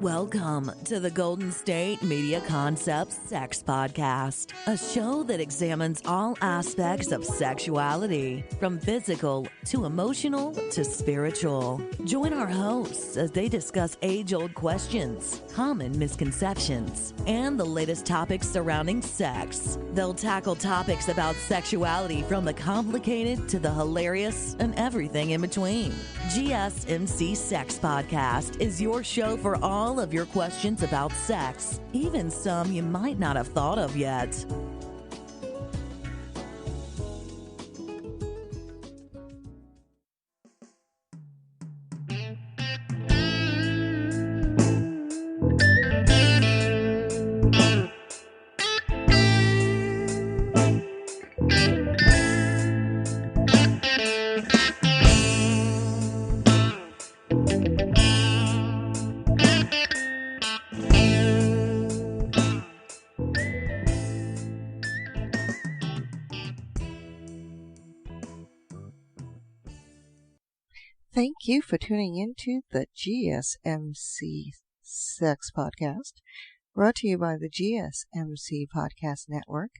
Welcome to the Golden State Media Concepts Sex Podcast, a show that examines all aspects of sexuality, from physical to emotional to spiritual. Join our hosts as they discuss age-old questions, common misconceptions, and the latest topics surrounding sex. They'll tackle topics about sexuality from the complicated to the hilarious and everything in between. GSMC Sex Podcast is your show for all of your questions about sex, even some you might not have thought of yet. Thank you for tuning into the GSMC Sex Podcast, brought to you by the GSMC Podcast Network.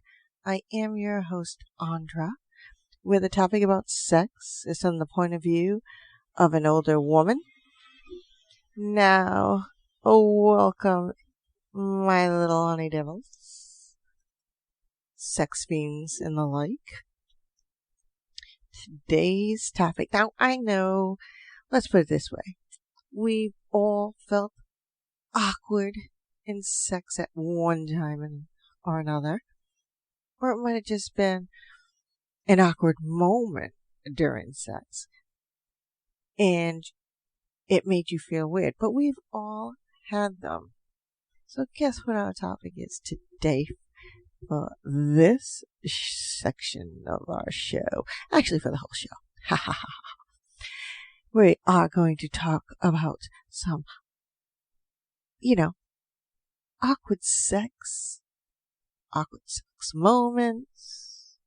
I am your host, Andra, where the topic about sex is from the point of view of an older woman. Now, welcome, my little honey devils, sex fiends and the like. Today's topic. Now, I know, let's put it this way. We've all felt awkward in sex at one time or another. Or it might have just been an awkward moment during sex. And it made you feel weird. But we've all had them. So guess what our topic is today? For this section of our show, actually for the whole show, we are going to talk about some, awkward sex moments,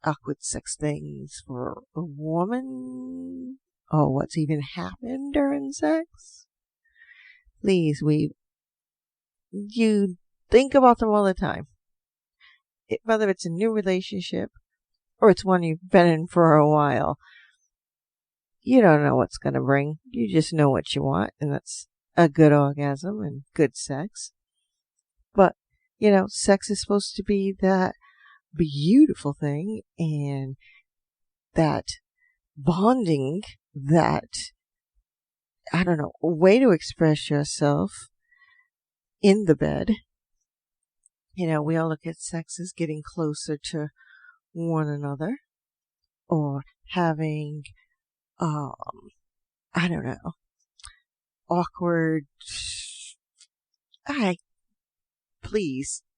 awkward sex things for a woman, or what's even happened during sex. Please, you think about them all the time. Whether it's a new relationship or it's one you've been in for a while, you don't know what's going to bring. You just know what you want, and that's a good orgasm and good sex. But, sex is supposed to be that beautiful thing and that bonding, that, way to express yourself in the bed. We all look at sex as getting closer to one another, or having, awkward,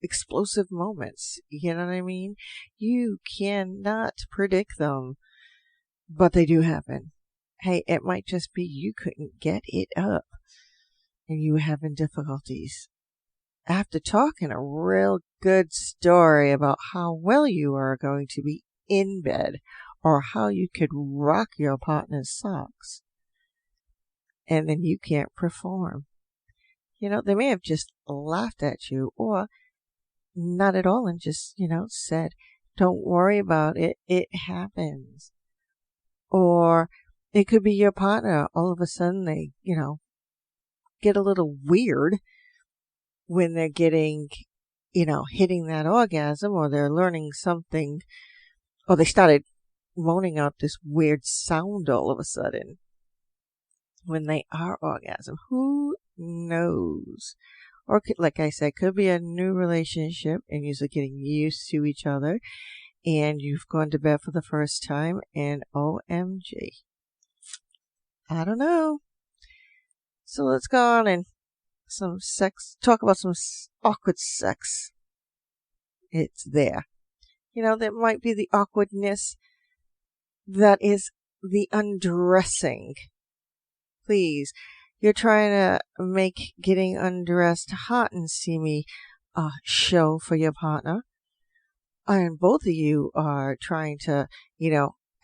explosive moments. You know what I mean? You cannot predict them, but they do happen. Hey, it might just be you couldn't get it up and you were having difficulties. After talking a real good story about how well you are going to be in bed, or how you could rock your partner's socks, and then you can't perform. They may have just laughed at you, or not at all, and just, said, don't worry about it, it happens. Or it could be your partner, all of a sudden they, get a little weird when they're getting, hitting that orgasm, or they're learning something, or they started moaning out this weird sound all of a sudden when they are orgasm. Who knows? Or like I said, could be a new relationship and you're getting used to each other, and you've gone to bed for the first time, and OMG. I don't know. So let's go on and talk about some awkward sex. It's there. There might be the awkwardness that is the undressing. Please, you're trying to make getting undressed hot and steamy show for your partner. And both of you are trying to,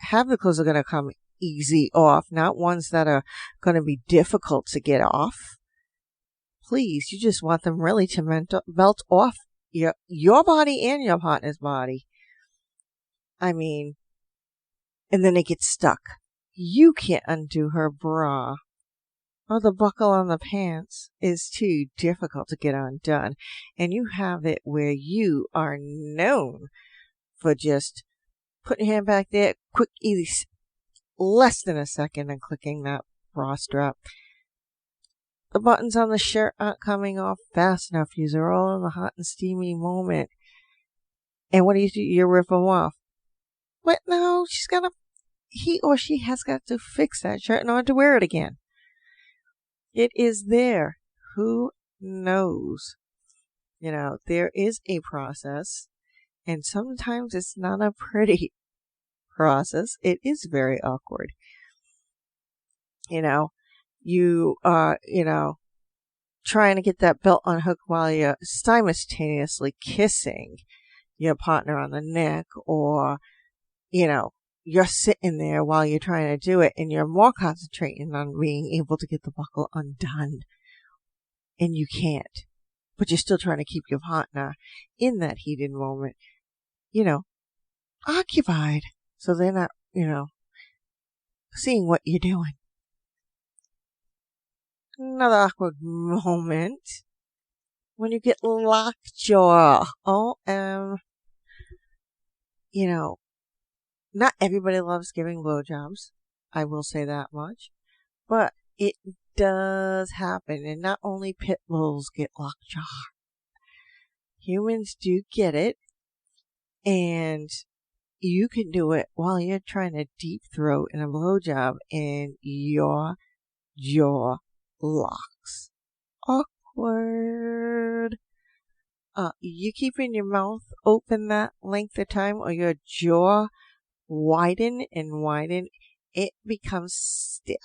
have the clothes that are going to come easy off, not ones that are going to be difficult to get off. please. You just want them really to melt off your body and your partner's body. I mean, and then it gets stuck. You can't undo her bra. Or the buckle on the pants is too difficult to get undone. And you have it where you are known for just putting your hand back there, quick, easy, less than a second, and clicking that bra strap. The buttons on the shirt aren't coming off fast enough. You're all in the hot and steamy moment. And what do? You rip them off. But no, he or she has got to fix that shirt in order to wear it again. It is there. Who knows? There is a process, and sometimes it's not a pretty process. It is very awkward. You are, trying to get that belt unhooked while you're simultaneously kissing your partner on the neck, or, you're sitting there while you're trying to do it and you're more concentrating on being able to get the buckle undone. And you can't. But you're still trying to keep your partner in that heated moment, occupied. So they're not, seeing what you're doing. Another awkward moment. When you get lockjaw. Not everybody loves giving blowjobs. I will say that much. But it does happen. And not only pit bulls get lockjaw. Humans do get it. And you can do it while you're trying to deep throat in a blowjob and your jaw locks. Awkward. You keeping your mouth open that length of time or your jaw widen and widen, it becomes stiff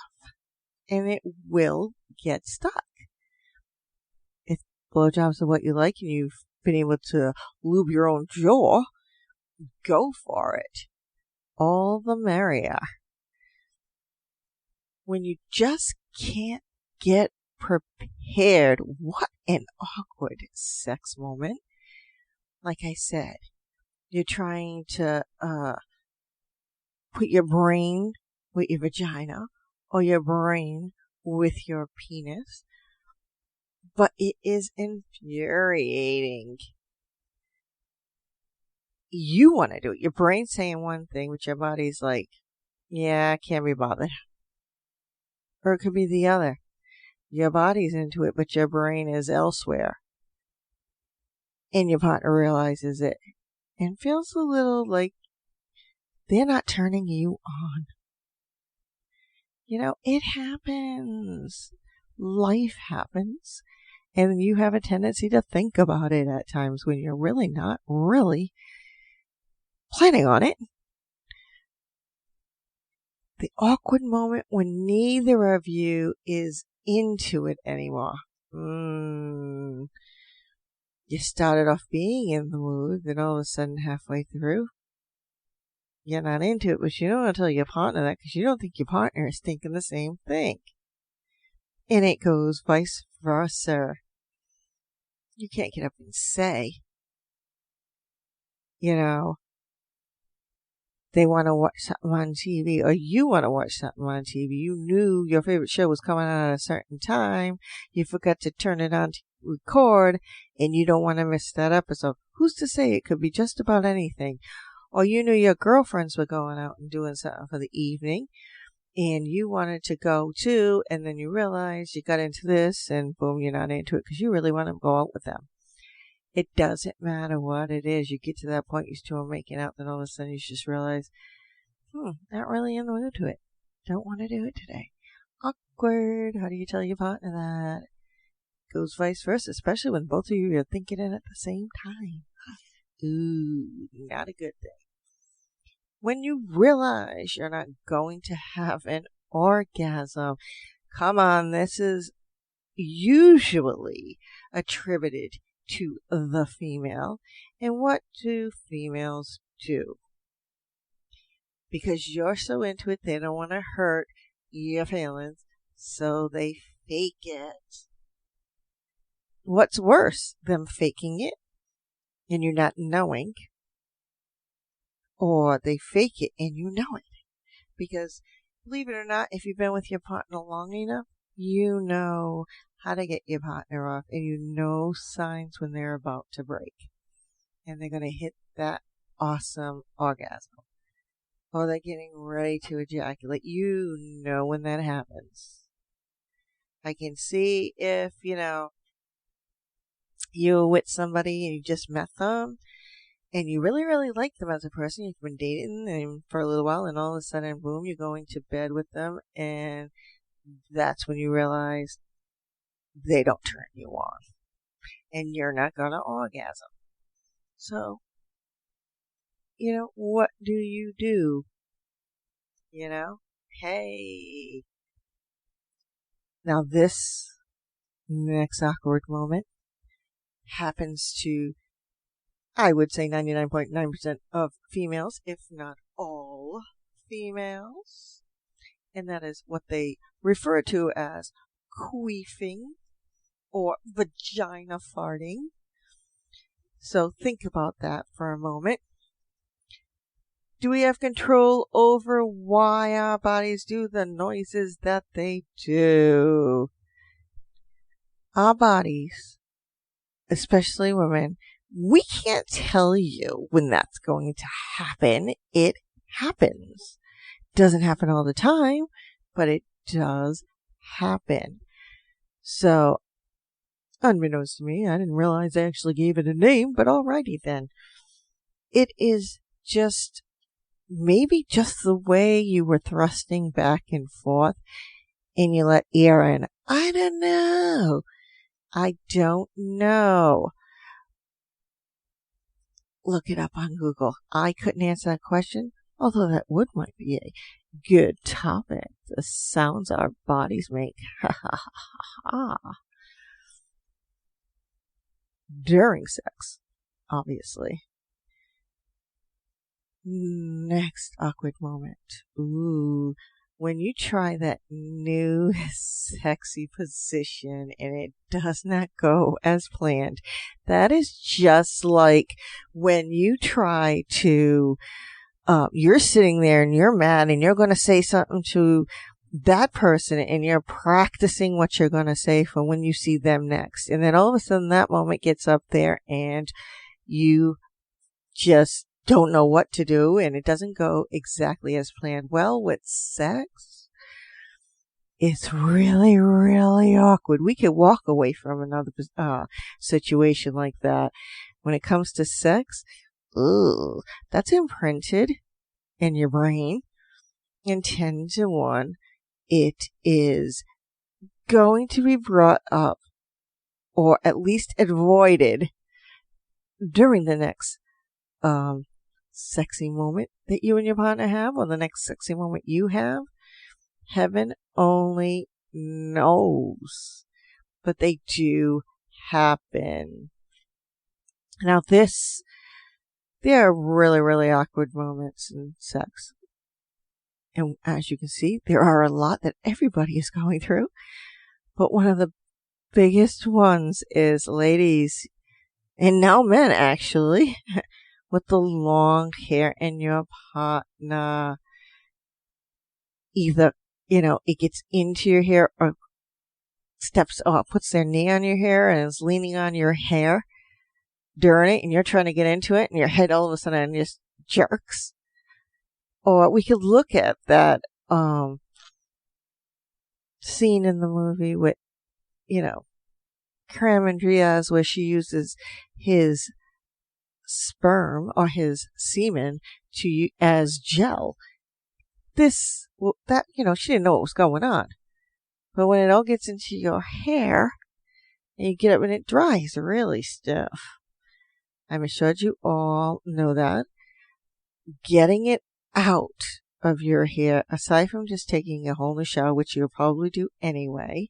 and it will get stuck. If blowjobs are what you like and you've been able to lube your own jaw, go for it. All the merrier. When you just can't get prepared, what an awkward sex moment. Like I said, you're trying to put your brain with your vagina or your brain with your penis, but it is infuriating. You want to do it. Your brain's saying one thing, but your body's like, yeah, I can't be bothered. Or it could be the other. Your body's into it, but your brain is elsewhere. And your partner realizes it and feels a little like they're not turning you on. It happens. Life happens. And you have a tendency to think about it at times when you're really not really planning on it. The awkward moment when neither of you is into it anymore. You started off being in the mood, then all of a sudden halfway through, you're not into it, but you don't want to tell your partner that because you don't think your partner is thinking the same thing. And it goes vice versa. You can't get up and say, they want to watch something on TV, or you want to watch something on TV. You knew your favorite show was coming on at a certain time. You forgot to turn it on to record, and you don't want to miss that episode. Who's to say? It could be just about anything. Or you knew your girlfriends were going out and doing something for the evening, and you wanted to go too, and then you realized you got into this, and boom, you're not into it because you really want to go out with them. It doesn't matter what it is. You get to that point, you still are making out, then all of a sudden you just realize, not really in the mood to it. Don't want to do it today. Awkward. How do you tell your partner that? Goes vice versa, especially when both of you are thinking it at the same time. Ooh, not a good thing. When you realize you're not going to have an orgasm, come on, this is usually attributed to the female. And what do females do? Because you're so into it, they don't want to hurt your feelings, so they fake it. what's worse, them faking it and you not knowing, or they fake it and you know it? Because believe it or not, if you've been with your partner long enough, you know how to get your partner off, and you know signs when they're about to break and they're going to hit that awesome orgasm, or they're getting ready to ejaculate. You know when that happens. I can see if, you're with somebody and you just met them and you really, really like them as a person. You've been dating them for a little while, and all of a sudden, boom, you're going to bed with them, and that's when you realize they don't turn you on and you're not going to orgasm. So, what do you do? Hey. Now this next awkward moment happens to, I would say, 99.9% of females, if not all females. And that is what they refer to as queefing or vagina farting. So think about that for a moment. Do we have control over why our bodies do the noises that they do? Our bodies, especially women, we can't tell you when that's going to happen. It happens. Doesn't happen all the time, but it does happen. So, unbeknownst to me, I didn't realize I actually gave it a name, but alrighty then. It is just maybe just the way you were thrusting back and forth and you let air in. I don't know. Look it up on Google. I couldn't answer that question, although that might be a good topic. The sounds our bodies make. Ha ha ha ha. During sex, obviously. Next awkward moment. Ooh, when you try that new sexy position and it does not go as planned. That is just like when you try to, you're sitting there and you're mad and you're going to say something to that person and you're practicing what you're going to say for when you see them next. And then all of a sudden that moment gets up there and you just don't know what to do, and it doesn't go exactly as planned. Well, with sex, it's really, really awkward. We could walk away from another situation like that. When it comes to sex, that's imprinted in your brain. And 10 to 1, it is going to be brought up, or at least avoided, during the next sexy moment that you and your partner have, or the next sexy moment you have. Heaven only knows, but they do happen. Now there are really, really awkward moments in sex. And as you can see, there are a lot that everybody is going through. But one of the biggest ones is ladies, and now men actually, with the long hair in your partner. Either, it gets into your hair or puts their knee on your hair and is leaning on your hair during it, and you're trying to get into it and your head all of a sudden just jerks. Or we could look at that scene in the movie with, Cameron Diaz, where she uses his sperm or his semen as gel. She didn't know what was going on. But when it all gets into your hair, and you get up and it dries really stiff. I'm assured you all know that. Getting it out of your hair, aside from just taking a whole new shower, which you'll probably do anyway,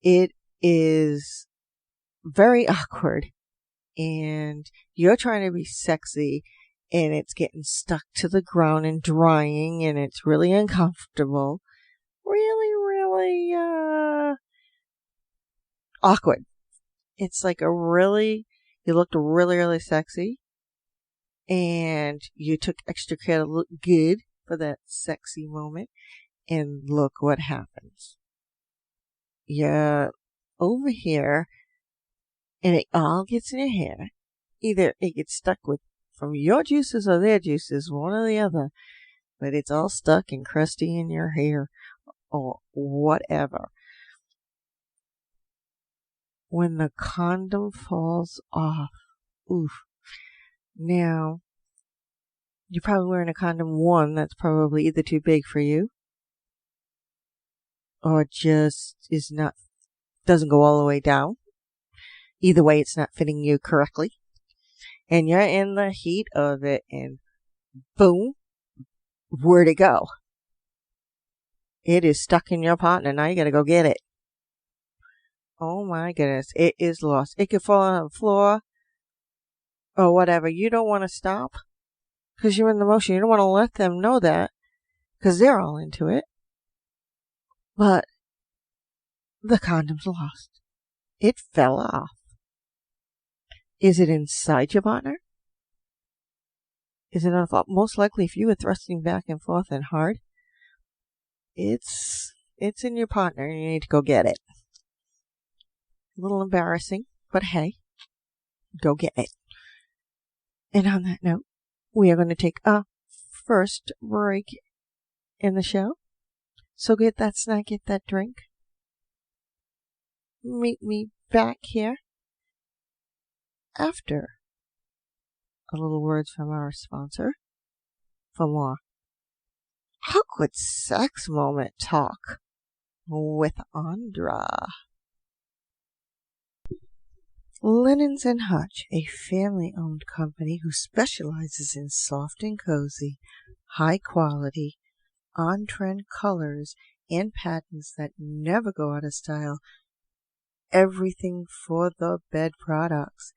it is very awkward. And you're trying to be sexy, and it's getting stuck to the ground and drying, and it's really uncomfortable. Really, really awkward. It's like you looked really, really sexy, and you took extra care to look good for that sexy moment, and look what happens. You're over here, and it all gets in your hair. Either it gets stuck from your juices or their juices, one or the other, but it's all stuck and crusty in your hair or whatever. When the condom falls off, oof. Now, you're probably wearing a condom, one, that's probably either too big for you, or just doesn't go all the way down. Either way, it's not fitting you correctly. And you're in the heat of it, and boom, where'd it go? It is stuck in your partner. Now you gotta go get it. Oh my goodness, it is lost. It could fall on the floor or whatever. You don't want to stop because you're in the motion. You don't want to let them know that because they're all into it. But the condom's lost. It fell off. Is it inside your partner? Is it on the floor? Most likely, if you were thrusting back and forth and hard, it's in your partner and you need to go get it. A little embarrassing, but hey, go get it. And on that note, we are going to take a first break in the show. So get that snack, get that drink. Meet me back here after a little words from our sponsor for more Awkward Sex Moment Talk with Andra. Linens and Hutch, a family-owned company who specializes in soft and cozy, high-quality, on-trend colors and patterns that never go out of style. Everything for the bed products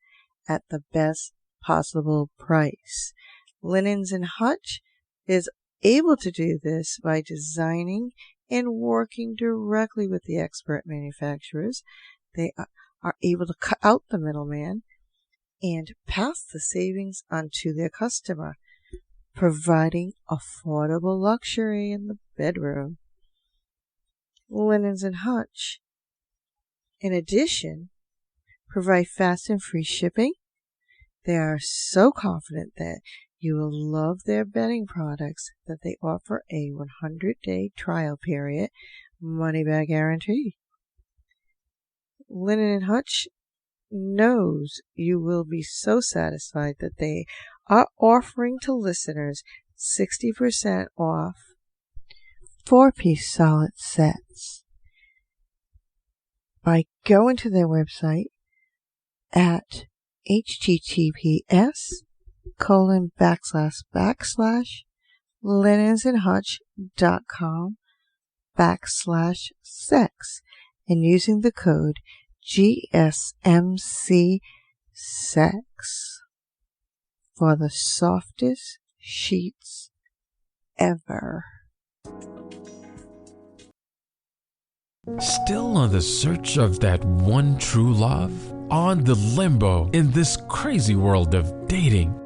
at the best possible price. Linens and Hutch is able to do this by designing and working directly with the expert manufacturers. They are able to cut out the middleman and pass the savings on to their customer, providing affordable luxury in the bedroom. Linens and Hutch, in addition, provide fast and free shipping. They are so confident that you will love their bedding products that they offer a 100-day trial period, money-back guarantee. Linen and Hutch knows you will be so satisfied that they are offering to listeners 60% off 4-piece solid sets by going to their website at https://linensandhutch.com/sex and using the code GSMC sex for the softest sheets ever. Still on the search of that one true love? On the limbo in this crazy world of dating,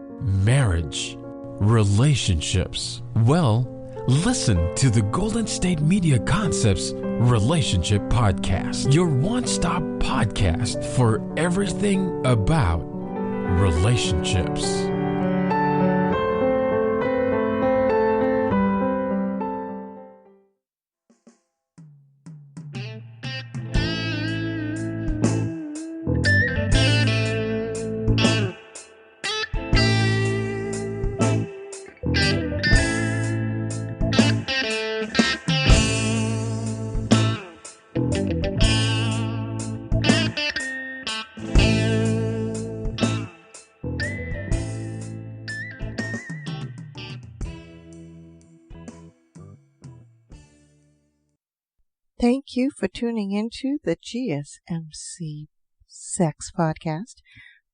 marriage, relationships? Well, listen to the Golden State Media Concepts Relationship Podcast, your one-stop podcast for everything about relationships. Thank you for tuning into the GSMC Sex Podcast,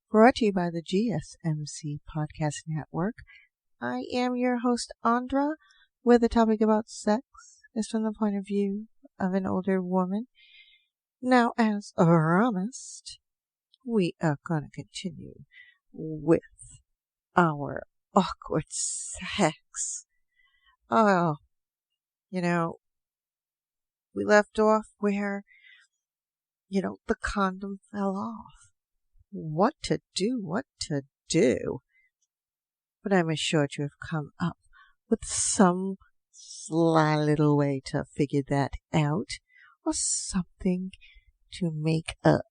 brought to you by the GSMC Podcast Network. I am your host, Andra, where the topic about sex is from the point of view of an older woman. Now, as promised, we are going to continue with our awkward sex. Oh, you know, we left off where, the condom fell off. What to do? But I'm assured you have come up with some sly little way to figure that out, or something to make up,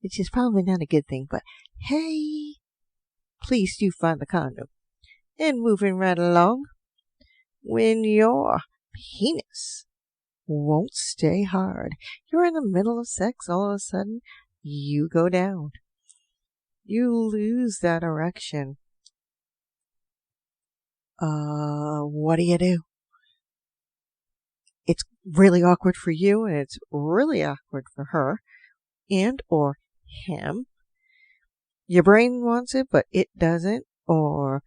which is probably not a good thing, but hey, please do find the condom. And moving right along, when your penis won't stay hard, you're in the middle of sex, all of a sudden, you go down. You lose that erection. What do? It's really awkward for you, and it's really awkward for her and or him. Your brain wants it, but it doesn't, or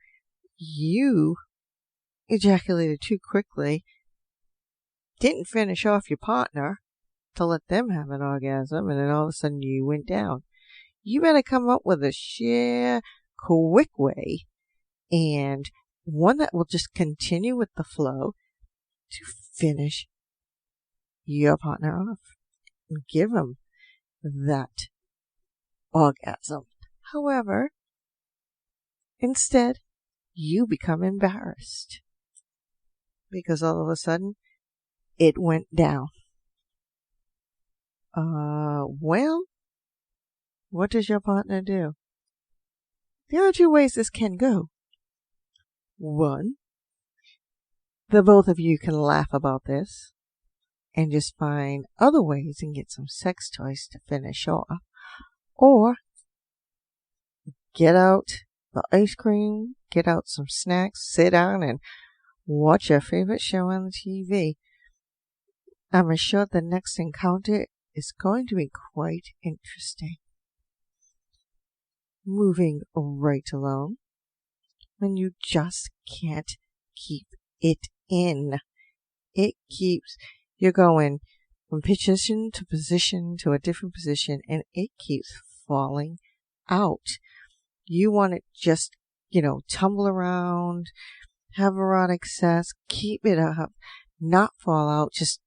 you ejaculated too quickly, didn't finish off your partner to let them have an orgasm, and then all of a sudden you went down. You better come up with a sheer quick way, and one that will just continue with the flow to finish your partner off and give them that orgasm. However, instead, you become embarrassed because all of a sudden it went down. Well, what does your partner do? There are two ways this can go. One, the both of you can laugh about this and just find other ways and get some sex toys to finish off. Or get out the ice cream, get out some snacks, sit down and watch your favorite show on the TV. I'm sure the next encounter is going to be quite interesting. Moving right along, when you just can't keep it in. You're going from position to a different position, and it keeps falling out. You want it just, tumble around, have erotic sex, keep it up, not fall out. Just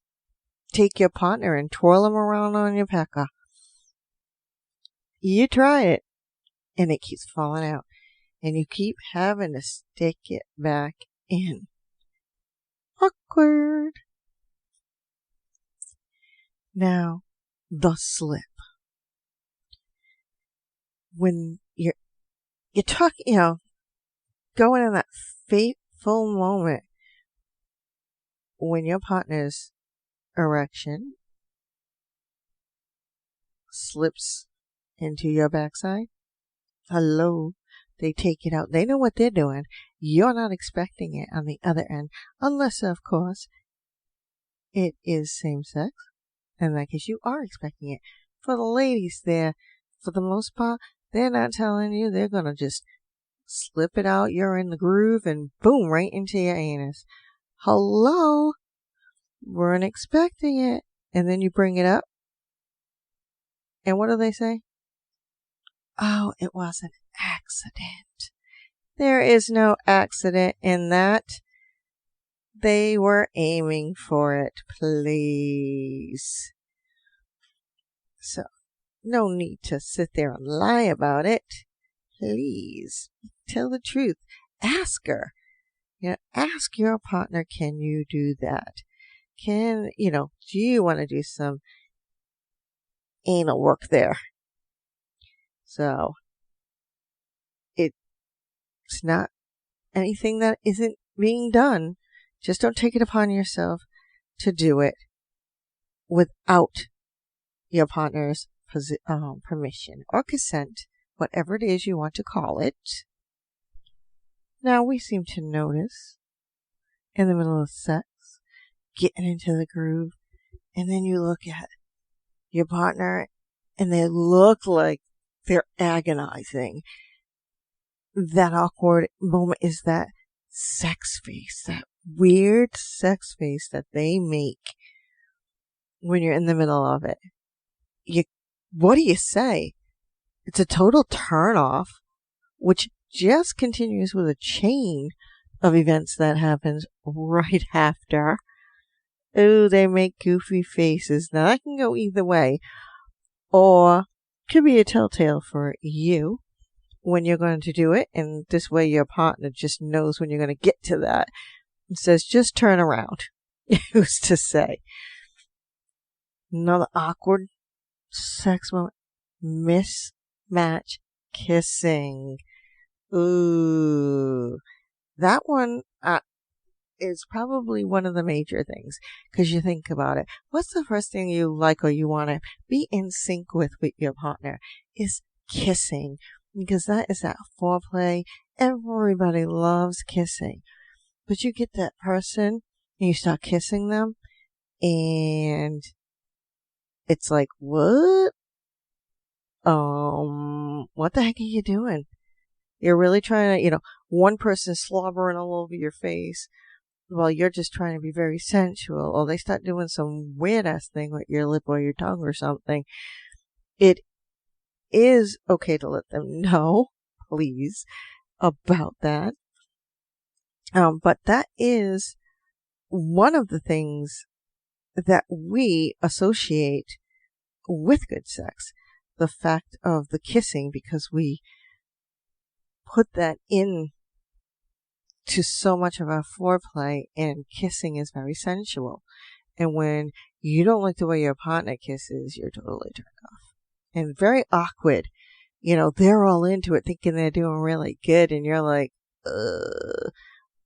take your partner and twirl him around on your pecker. You try it, and it keeps falling out. And you keep having to stick it back in. Awkward. Now, the slip. When you're talking, going in that fateful moment when your partner's erection slips into your backside. Hello. They take it out. They know what they're doing. You're not expecting it on the other end. Unless, of course, it is same sex. In that case, you are expecting it. For the ladies there, for the most part, they're not telling you. They're going to just slip it out. You're in the groove and boom, right into your anus. Hello. Weren't expecting it. And then you bring it up. And what do they say? Oh, it was an accident. There is no accident in that. They were aiming for it, please. So, no need to sit there and lie about it. Please, tell the truth. Ask her. Ask your partner, can you do that? Do you want to do some anal work there? So, it's not anything that isn't being done. Just don't take it upon yourself to do it without your partner's permission or consent, whatever it is you want to call it. Now, we seem to notice in the middle of sex, getting into the groove, and then you look at your partner and they look like they're agonizing. That awkward moment is that sex face, that weird sex face that they make when you're in the middle of it. what do you say? It's a total turnoff, which just continues with a chain of events that happens right after. Oh, they make goofy faces. Now, that can go either way. Or could be a telltale for you when you're going to do it. And this way your partner just knows when you're going to get to that. And says, just turn around. Used to say. Another awkward sex moment. Mismatch kissing. Ooh. That one is probably one of the major things. Because you think about it. What's the first thing you like or you want to be in sync with your partner? Is kissing. Because that is that foreplay. Everybody loves kissing. But you get that person and you start kissing them. And it's like, what? What the heck are you doing? You're really trying to, one person slobbering all over your face while you're just trying to be very sensual, or they start doing some weird ass thing with your lip or your tongue or something. It is okay to let them know, please, about that. But that is one of the things that we associate with good sex. The fact of the kissing, because we put that in to so much of our foreplay, and kissing is very sensual. And when you don't like the way your partner kisses, you're totally turned off. And very awkward. They're all into it thinking they're doing really good, and you're like,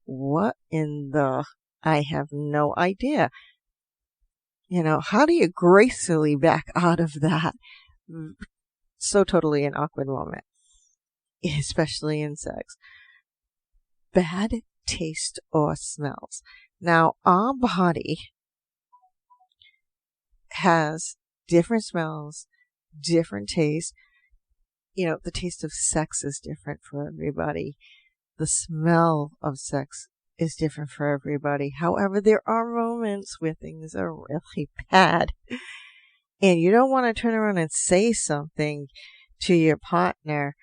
what in the... I have no idea. How do you gracefully back out of that? So totally an awkward moment, especially in sex. Bad taste or smells. Now, our body has different smells, different tastes. The taste of sex is different for everybody. The smell of sex is different for everybody. However, there are moments where things are really bad. And you don't want to turn around and say something to your partner,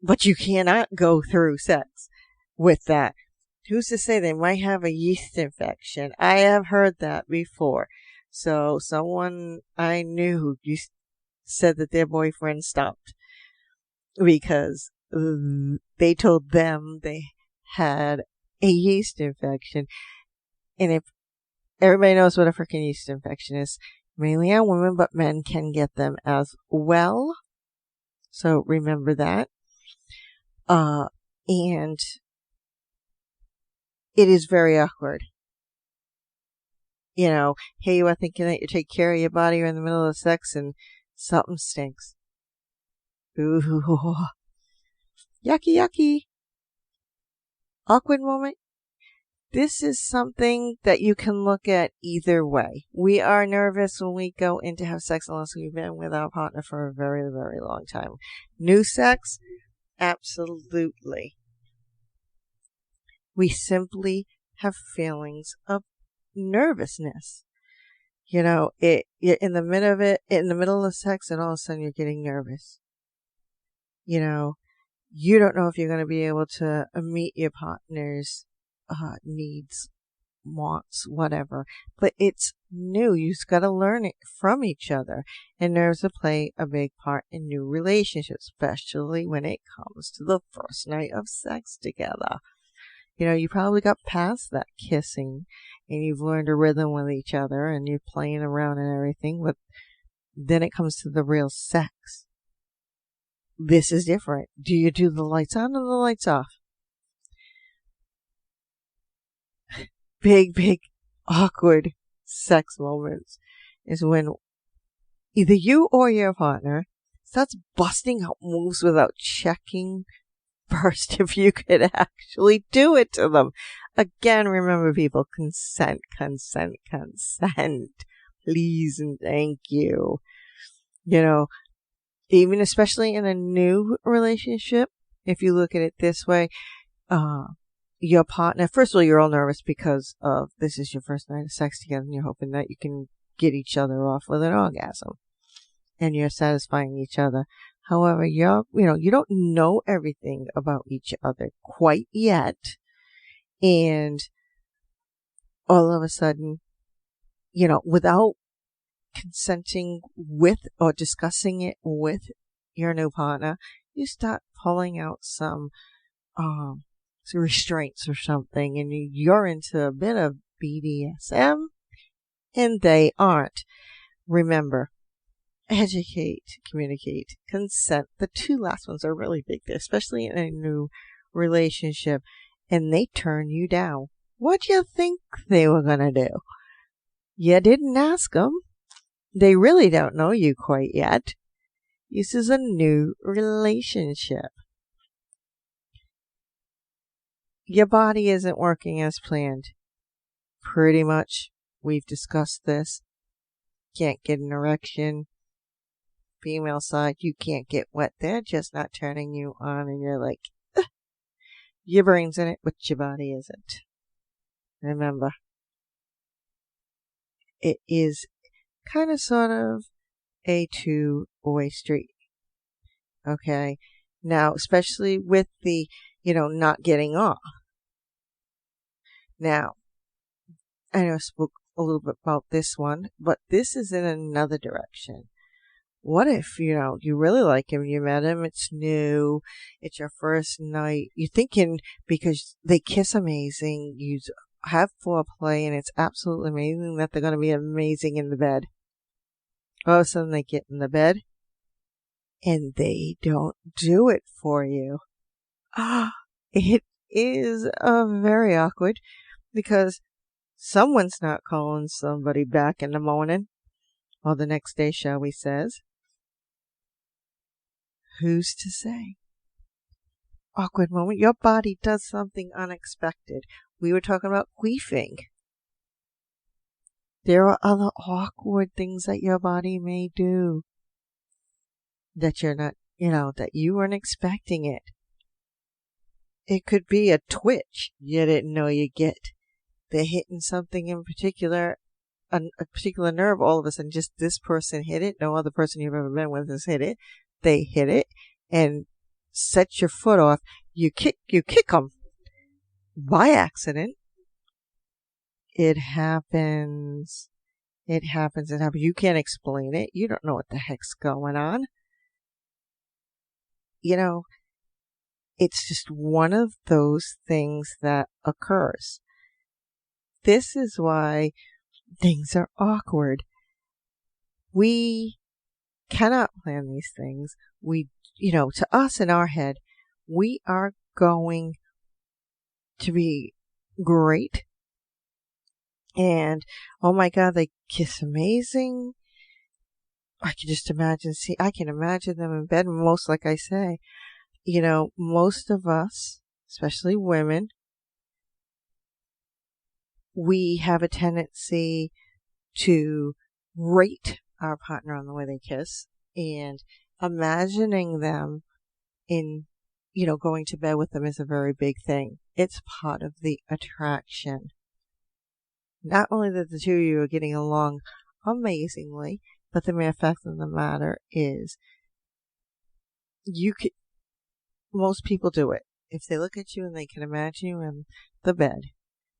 but you cannot go through sex with that. Who's to say they might have a yeast infection? I have heard that before. So someone I knew said that their boyfriend stopped because they told them they had a yeast infection. And if everybody knows what a freaking yeast infection is, mainly on women, but men can get them as well. So remember that. And it is very awkward. Here you are thinking that you take care of your body, you're in the middle of sex, and something stinks. Ooh. Yucky, yucky. Awkward moment. This is something that you can look at either way. We are nervous when we go in to have sex unless we've been with our partner for a very, very long time. New sex? Absolutely. We simply have feelings of nervousness. You're in the middle of sex, and all of a sudden you're getting nervous. You don't know if you're going to be able to meet your partner's needs, wants, whatever. But it's new. You've got to learn it from each other. And nerves play a big part in new relationships, especially when it comes to the first night of sex together. You probably got past that kissing and you've learned a rhythm with each other and you're playing around and everything. But then it comes to the real sex. This is different. Do you do the lights on or the lights off? Big, awkward sex moments is when either you or your partner starts busting out moves without checking first if you could actually do it to them. Again, remember people, consent. Please and thank you. Even especially in a new relationship, if you look at it this way, your partner, first of all, you're all nervous because of this is your first night of sex together and you're hoping that you can get each other off with an orgasm. and you're satisfying each other. However, you don't know everything about each other quite yet. And all of a sudden, without consenting with or discussing it with your new partner, you start pulling out some restraints or something, and you're into a bit of BDSM, and they aren't. Remember, educate, communicate, consent. The two last ones are really big there, especially in a new relationship, and they turn you down. What do you think they were going to do? You didn't ask them. They really don't know you quite yet. This is a new relationship. Your body isn't working as planned. Pretty much, we've discussed this. Can't get an erection. Female side, you can't get wet. They're just not turning you on, and you're like, ugh. Your brain's in it, but your body isn't. Remember, it is kind of sort of a two-way street. Okay? Now, especially with the, not getting off. Now, I know I spoke a little bit about this one, but this is in another direction. What if, you really like him, you met him, it's new, it's your first night, you're thinking because they kiss amazing, you have foreplay, and it's absolutely amazing that they're going to be amazing in the bed. All of a sudden they get in the bed, and they don't do it for you. It is very awkward, because someone's not calling somebody back in the morning, or the next day, shall we says. Who's to say? Awkward moment. Your body does something unexpected. We were talking about queefing. There are other awkward things that your body may do that you're not, that you weren't expecting it. It could be a twitch you didn't know you get. They're hitting something in particular, a particular nerve, all of a sudden just this person hit it. No other person you've ever been with has hit it. They hit it and set your foot off. You kick them by accident. It happens. You can't explain it. You don't know what the heck's going on. It's just one of those things that occurs. This is why things are awkward. We cannot plan these things. We, to us in our head, we are going to be great. And, oh my God, they kiss amazing. I can imagine them in bed. Most, like I say, most of us, especially women, we have a tendency to rate our partner on the way they kiss, and imagining them in, going to bed with them is a very big thing. It's part of the attraction. Not only that the two of you are getting along amazingly, but the mere fact of the matter is, most people do it. If they look at you and they can imagine you in the bed,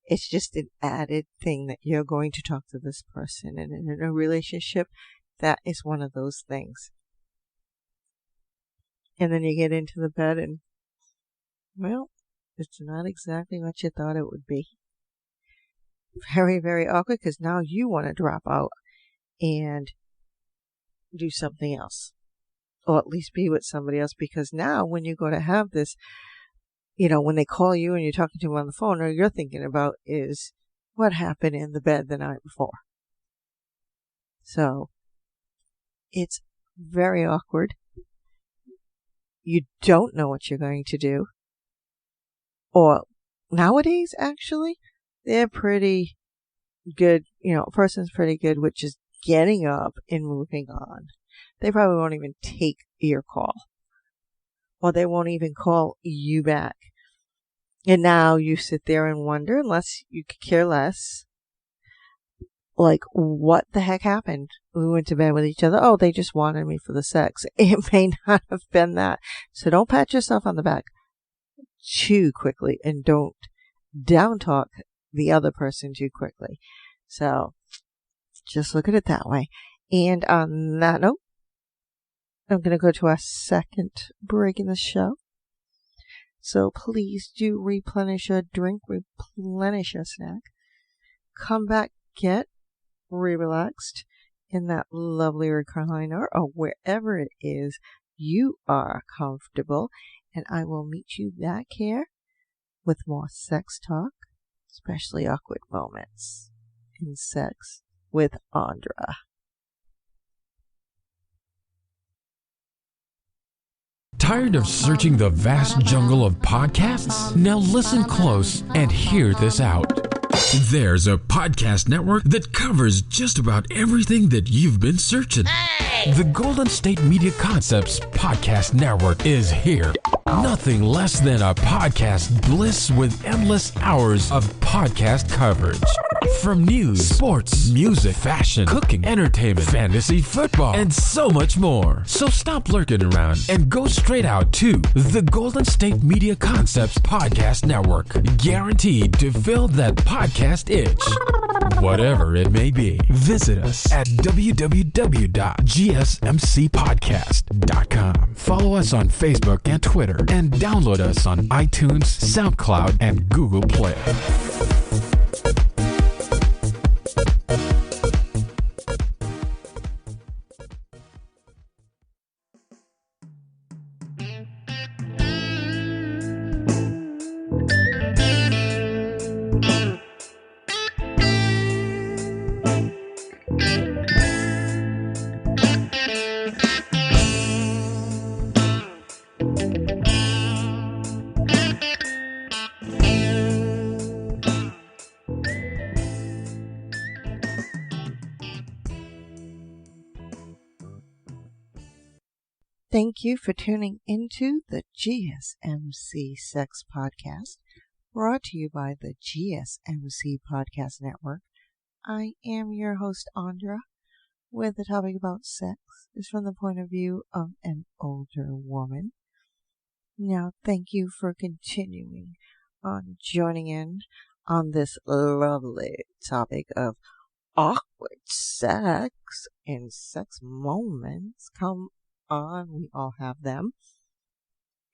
it's just an added thing that you're going to talk to this person. And in a relationship, that is one of those things. And then you get into the bed and, well, it's not exactly what you thought it would be. Very, very awkward, because now you want to drop out and do something else. Or at least be with somebody else, because now when you go to have this, when they call you and you're talking to them on the phone, all you're thinking about is what happened in the bed the night before. So, it's very awkward. You don't know what you're going to do. Or, nowadays, actually, they're pretty good, a person's pretty good with just getting up and moving on. They probably won't even take your call. Or they won't even call you back. And now you sit there and wonder, unless you could care less, like, what the heck happened? We went to bed with each other. Oh, they just wanted me for the sex. It may not have been that. So don't pat yourself on the back too quickly, and don't down talk the other person too quickly. So just look at it that way. And on that note, I'm going to go to our second break in the show. So please do replenish your drink, replenish your snack. Come back, get relaxed in that lovely recliner or wherever it is you are comfortable. And I will meet you back here with more sex talk, especially awkward moments in sex with Andra. Tired of searching the vast jungle of podcasts? Now listen close and hear this out. There's a podcast network that covers just about everything that you've been searching. Hey! The Golden State Media Concepts Podcast Network is here. Nothing less than a podcast bliss with endless hours of podcast coverage. From news, sports, music, fashion, cooking, entertainment, fantasy, football, and so much more. So stop lurking around and go straight out to the Golden State Media Concepts Podcast Network. Guaranteed to fill that podcast itch. Whatever it may be. Visit us at www.gsmcpodcast.com. Follow us on Facebook and Twitter, and download us on iTunes, SoundCloud, and Google Play. Thank you for tuning into the GSMC Sex Podcast, brought to you by the GSMC Podcast Network. I am your host, Andra, where the topic about sex is from the point of view of an older woman. Now, thank you for continuing on joining in on this lovely topic of awkward sex and sex moments. Come on, we all have them.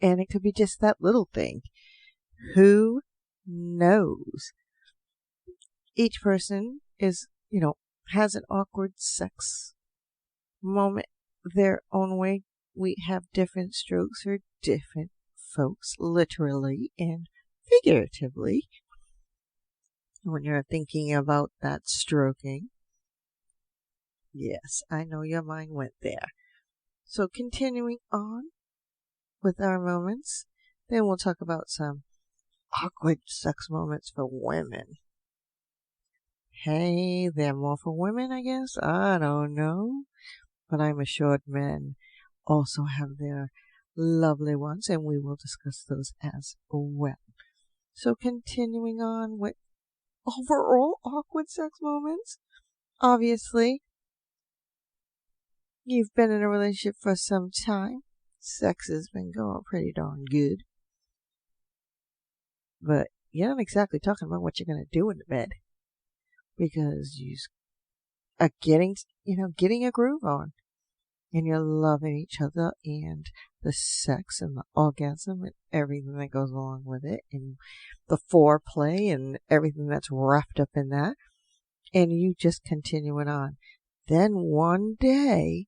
And it could be just that little thing. Who knows? Each person is, has an awkward sex moment their own way. We have different strokes for different folks, literally and figuratively. When you're thinking about that stroking, yes, I know your mind went there. So continuing on with our moments, then we'll talk about some awkward sex moments for women. Hey, they're more for women, I guess? I don't know. But I'm assured men also have their lovely ones, and we will discuss those as well. So continuing on with overall awkward sex moments. Obviously, you've been in a relationship for some time. Sex has been going pretty darn good. But you're not exactly talking about what you're going to do in the bed. Because you are getting a groove on. And you're loving each other and the sex and the orgasm and everything that goes along with it. And the foreplay and everything that's wrapped up in that. And you just continue it on. Then one day,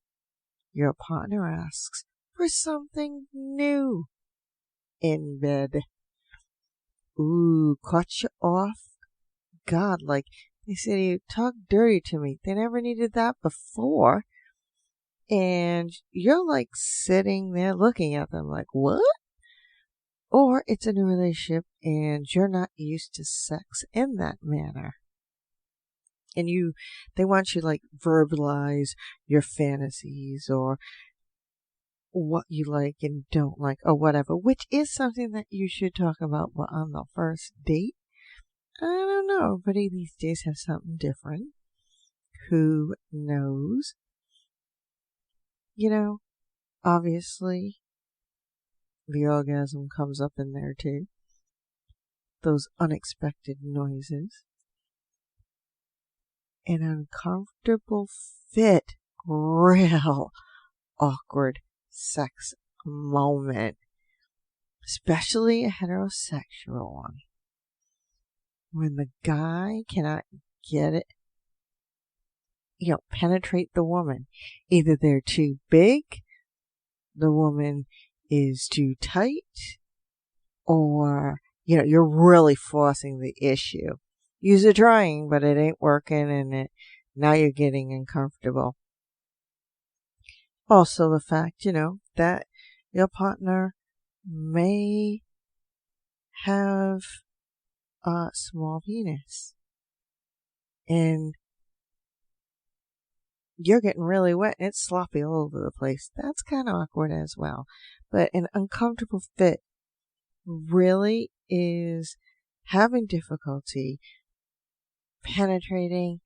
your partner asks for something new in bed. Ooh, caught you off guard. Like, they said, you talk dirty to me. They never needed that before. And you're like sitting there looking at them like, what? Or it's a new relationship and you're not used to sex in that manner. And they want you to like verbalize your fantasies or what you like and don't like or whatever, which is something that you should talk about on the first date. I don't know, everybody these days have something different. who knows? Obviously, the orgasm comes up in there too. Those unexpected noises. An uncomfortable fit, real awkward sex moment. Especially a heterosexual one. When the guy cannot get it, penetrate the woman. Either they're too big, the woman is too tight, or, you're really forcing the issue. You're trying, but it ain't working, and now you're getting uncomfortable. Also, the fact, that your partner may have a small penis, and you're getting really wet and it's sloppy all over the place. That's kind of awkward as well. But an uncomfortable fit really is having difficulty penetrating,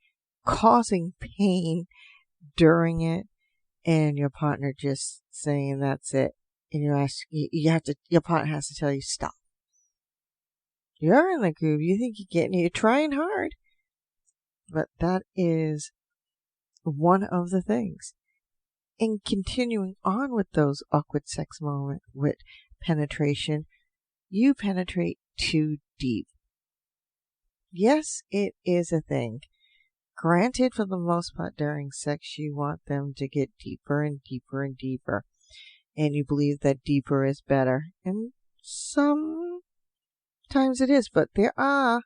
causing pain during it, and your partner just saying that's it. And your partner has to tell you stop. You're in the groove. You think you're trying hard. But that is one of the things. And continuing on with those awkward sex moments with penetration, you penetrate too deep. Yes, it is a thing. Granted, for the most part during sex, you want them to get deeper and deeper and deeper. And you believe that deeper is better. And sometimes it is, but there are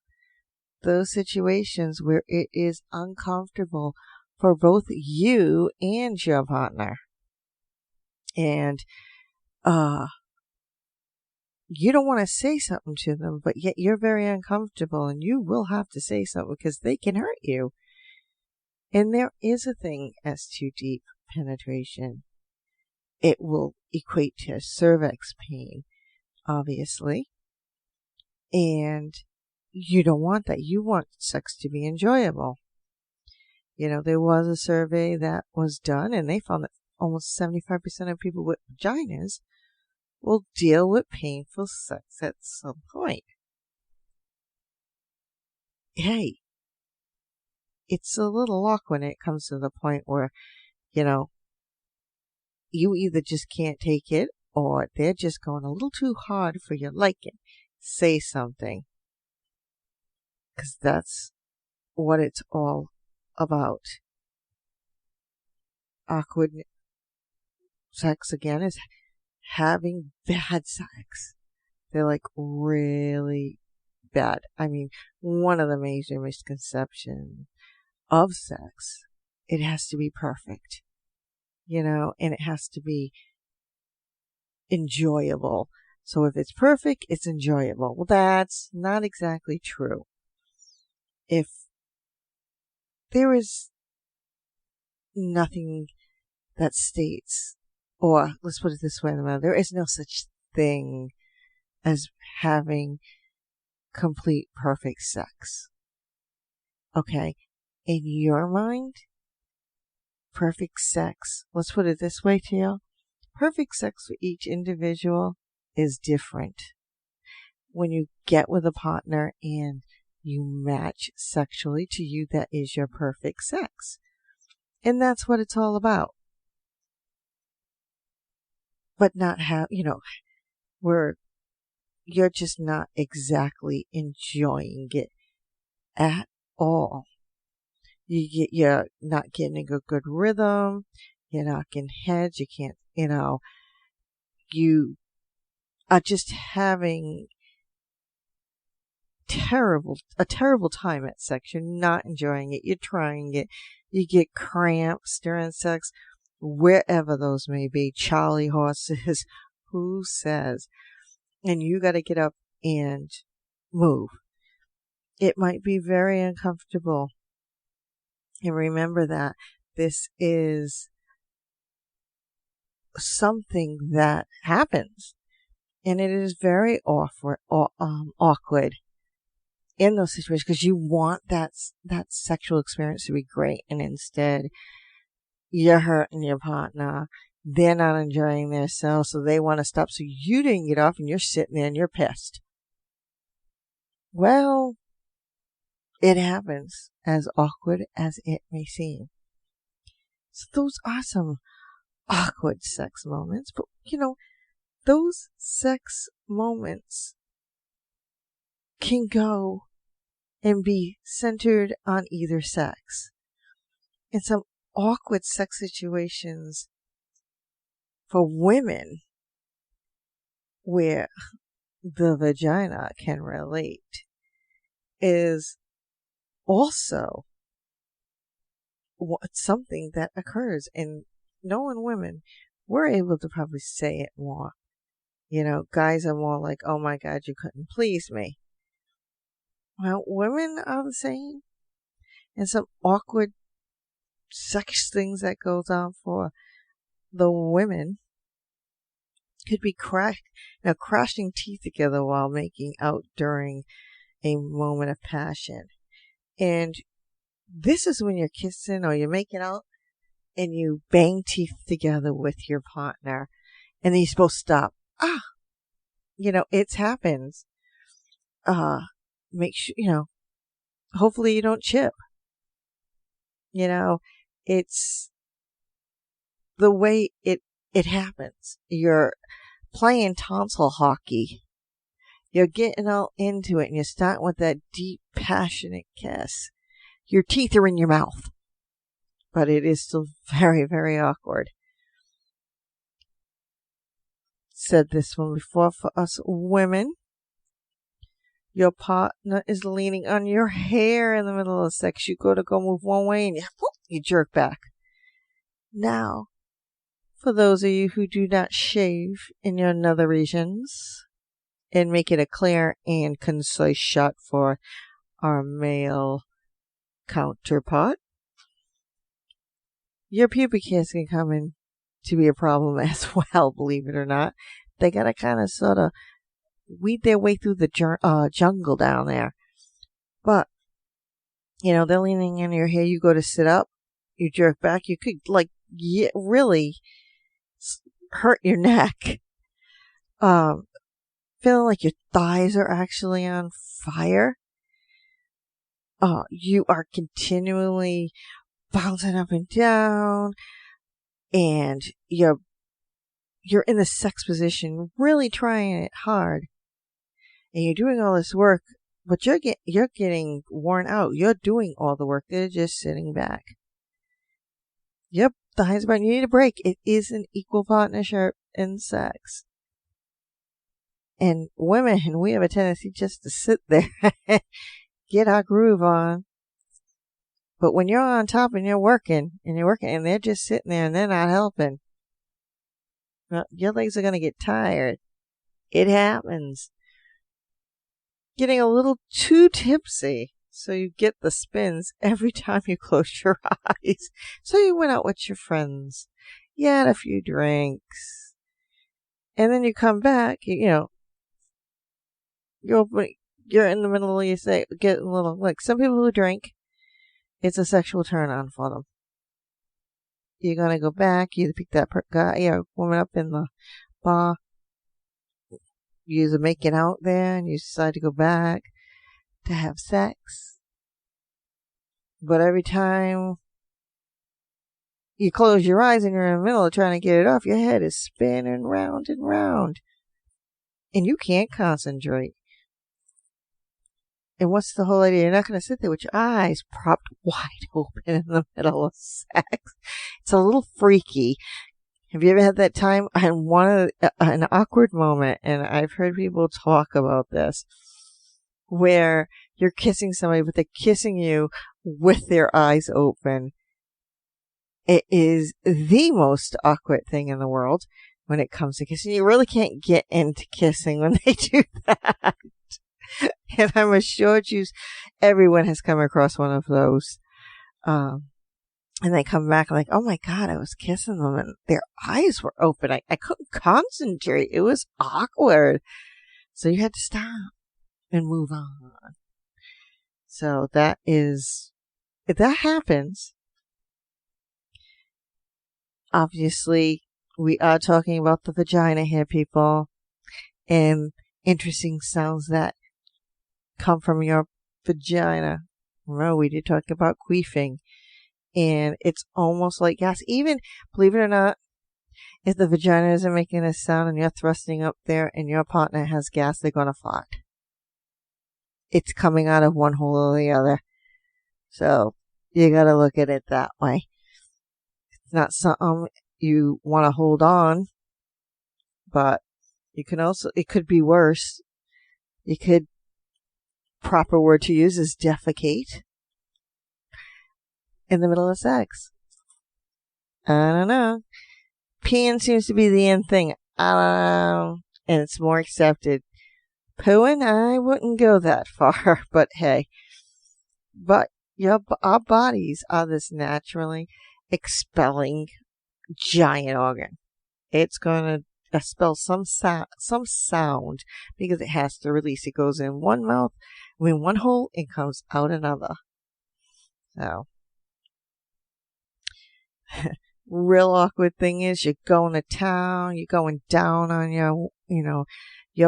those situations where it is uncomfortable for both you and your partner. And you don't want to say something to them, but yet you're very uncomfortable, and you will have to say something because they can hurt you. And there is a thing as too deep penetration. It will equate to cervix pain, obviously. And you don't want that. You want sex to be enjoyable. There was a survey that was done, and they found that almost 75% of people with vaginas will deal with painful sex at some point. Hey, it's a little awkward when it comes to the point where, you either just can't take it, or they're just going a little too hard for your liking. Say something. Because that's what it's all about. Awkward sex, again, is having bad sex. They're like really bad. I mean, one of the major misconceptions of sex, it has to be perfect, and it has to be enjoyable. So if it's perfect, it's enjoyable. Well, that's not exactly true. If there is nothing that states, or let's put it this way, there is no such thing as having complete perfect sex. Okay? In your mind, perfect sex, let's put it this way to you, perfect sex for each individual is different. When you get with a partner and you match sexually to you, that is your perfect sex. And that's what it's all about. But not where you're just not exactly enjoying it at all. You're not getting a good rhythm. You're not getting heads. You can't, you are just having a terrible time at sex. You're not enjoying it. You're trying it. You get cramps during sex, wherever those may be. Charlie horses, who says? And you got to get up and move. It might be very uncomfortable. And remember that this is something that happens. And it is very awkward. in those situations because you want that sexual experience to be great, and instead you're hurting your partner. They're not enjoying themselves, so they want to stop. So you didn't get off, and you're sitting there and you're pissed. Well, it happens, as awkward as it may seem. So those are some awkward sex moments, but those sex moments can go and be centered on either sex. In some awkward sex situations for women where the vagina can relate is also something that occurs. And knowing women, we're able to probably say it more. Guys are more like, oh my God, you couldn't please me. Well, women are the same. And some awkward sex things that goes on for the women could be crashing teeth together while making out during a moment of passion. And this is when you're kissing or you're making out and you bang teeth together with your partner, and then you're supposed to stop. It happens. Make sure, hopefully you don't chip. It's the way it happens. You're playing tonsil hockey. You're getting all into it, and you're starting with that deep, passionate kiss. Your teeth are in your mouth, but it is still very, very awkward. Said this one before for us women. Your partner is leaning on your hair in the middle of sex. You go move one way and you jerk back. Now, for those of you who do not shave in your nether regions, and make it a clear and concise shot for our male counterpart, your pubic hairs can come in to be a problem as well, believe it or not. They gotta kind of sort of weed their way through the jungle down there. But, they're leaning in your hair. You go to sit up, you jerk back. You could, really hurt your neck. Feeling like your thighs are actually on fire. You are continually bouncing up and down, and you're in the sex position, really trying it hard, and you're doing all this work, but you're getting worn out. You're doing all the work. They're just sitting back. Yep, the husband, you need a break. It is an equal partnership in sex. And women, we have a tendency just to sit there, get our groove on. But when you're on top and you're working, and they're just sitting there and they're not helping, well, your legs are going to get tired. It happens. Getting a little too tipsy, so you get the spins every time you close your eyes. So you went out with your friends, you had a few drinks, and then you come back, you're in the middle of you say, get a little, like some people who drink, it's a sexual turn on for them. You're going to go back, you pick that woman up in the bar, you're making out there, and you decide to go back to have sex. But every time you close your eyes and you're in the middle of trying to get it off, your head is spinning round and round. And you can't concentrate. And what's the whole idea? You're not going to sit there with your eyes propped wide open in the middle of sex. It's a little freaky. Have you ever had that time on an awkward moment, and I've heard people talk about this, where you're kissing somebody, but they're kissing you with their eyes open. It is the most awkward thing in the world when it comes to kissing. You really can't get into kissing when they do that. And I'm assured everyone has come across one of those. And they come back like, oh my God, I was kissing them and their eyes were open. I couldn't concentrate. It was awkward. So you had to stop and move on. So if that happens, obviously we are talking about the vagina here, people, and interesting sounds that come from your vagina. Remember, we did talk about queefing, and it's almost like gas. Even, believe it or not, if the vagina isn't making a sound and you're thrusting up there and your partner has gas, they're going to fart. It's coming out of one hole or the other. So you got to look at it that way. It's not something you want to hold on, but you can also, it could be worse. Proper word to use is defecate in the middle of sex. I don't know. Peeing seems to be the end thing. I don't know. And it's more accepted. Pooing, I wouldn't go that far, but hey. But our bodies are this naturally expelling giant organ. It's going to expel some sound because it has to release. It goes in one hole and comes out another. So, real awkward thing is you're going to town, you're going down on your